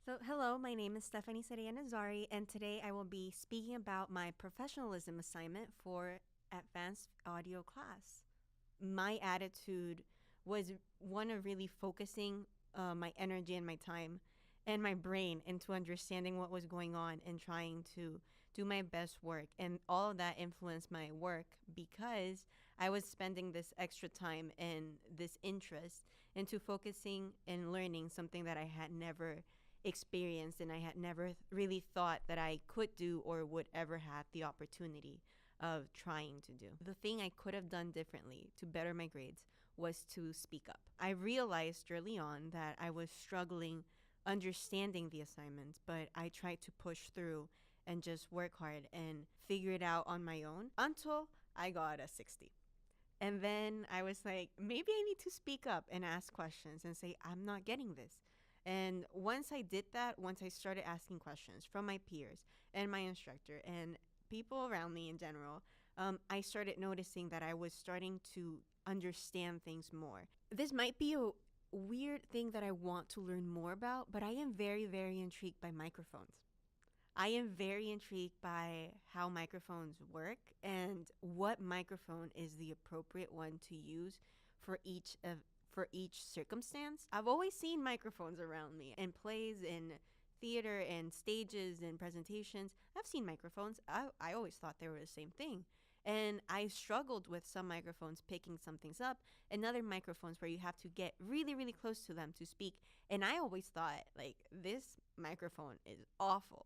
So, hello, my name is Stephanie Cerella-Nazari, and today I will be speaking about my professionalism assignment for advanced audio class. My attitude was one of really focusing my energy and my time and my brain into understanding what was going on and trying to do my best work. And all of that influenced my work because I was spending this extra time and this interest into focusing and learning something that I had never experienced and I had never really thought that I could do or would ever have the opportunity of trying to do. The thing I could have done differently to better my grades was to speak up. I realized early on that I was struggling understanding the assignments, but I tried to push through and just work hard and figure it out on my own until I got a 60. And then I was like, maybe I need to speak up and ask questions and say, I'm not getting this. And once I did that, once I started asking questions from my peers and my instructor and people around me in general, I started noticing that I was starting to understand things more. This might be a weird thing that I want to learn more about, but I am very, very intrigued by microphones. I am very intrigued by how microphones work and what microphone is the appropriate one to use for each circumstance. I've always seen microphones around me in plays, in theater, and stages, and presentations. I've seen microphones. I always thought they were the same thing. And I struggled with some microphones picking some things up and other microphones where you have to get really, really close to them to speak. And I always thought, like, this microphone is awful.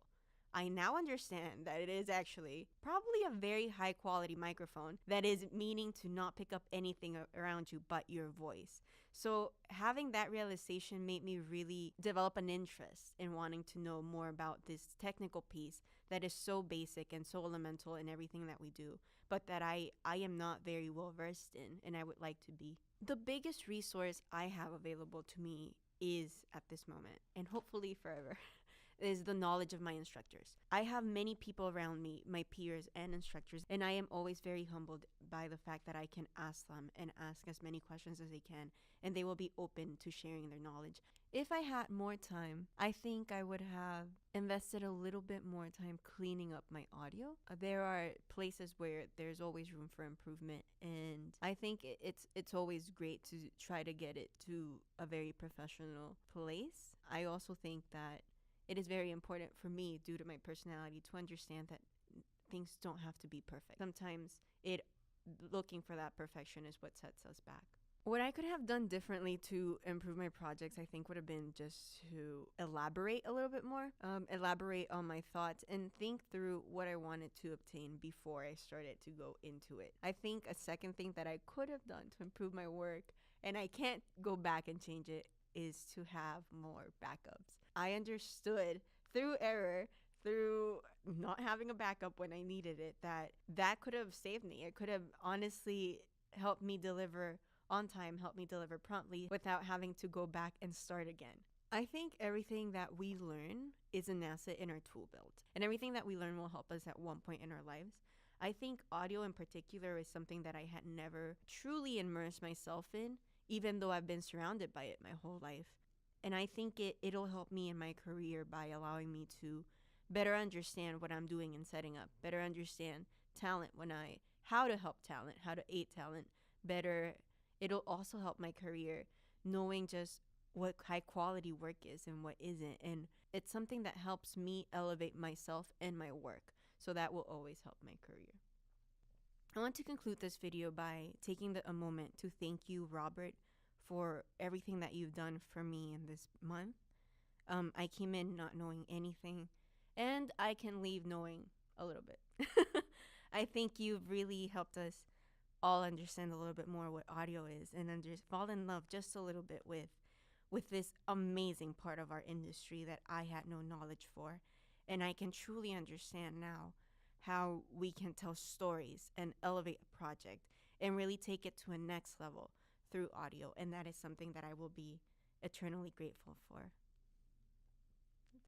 I now understand that it is actually probably a very high quality microphone that is meaning to not pick up anything around you but your voice. So having that realization made me really develop an interest in wanting to know more about this technical piece that is so basic and so elemental in everything that we do, but that I am not very well versed in and I would like to be. The biggest resource I have available to me is at this moment, and hopefully forever, is the knowledge of my instructors. I have many people around me, my peers and instructors, and I am always very humbled by the fact that I can ask them and ask as many questions as they can, and they will be open to sharing their knowledge. If I had more time, I think I would have invested a little bit more time cleaning up my audio. There are places where there's always room for improvement, and I think it's always great to try to get it to a very professional place. I also think that it is very important for me, due to my personality, to understand that things don't have to be perfect. Sometimes looking for that perfection is what sets us back. What I could have done differently to improve my projects, I think, would have been just to elaborate a little bit more, elaborate on my thoughts and think through what I wanted to obtain before I started to go into it. I think a second thing that I could have done to improve my work, and I can't go back and change it, is to have more backups. I understood through error, through not having a backup when I needed it, that could have saved me. It could have honestly helped me deliver on time, helped me deliver promptly without having to go back and start again. I think everything that we learn is an asset in our tool belt, and everything that we learn will help us at one point in our lives. I think audio in particular is something that I had never truly immersed myself in, even though I've been surrounded by it my whole life. And I think it'll help me in my career by allowing me to better understand what I'm doing and setting up, better understand talent how to help talent, how to aid talent better. It'll also help my career knowing just what high quality work is and what isn't. And it's something that helps me elevate myself and my work. So that will always help my career. I want to conclude this video by taking a moment to thank you, Robert, for everything that you've done for me in this month. I came in not knowing anything, and I can leave knowing a little bit. I think you've really helped us all understand a little bit more what audio is and fall in love just a little bit with this amazing part of our industry that I had no knowledge for. And I can truly understand now how we can tell stories and elevate a project and really take it to a next level through audio. And that is something that I will be eternally grateful for.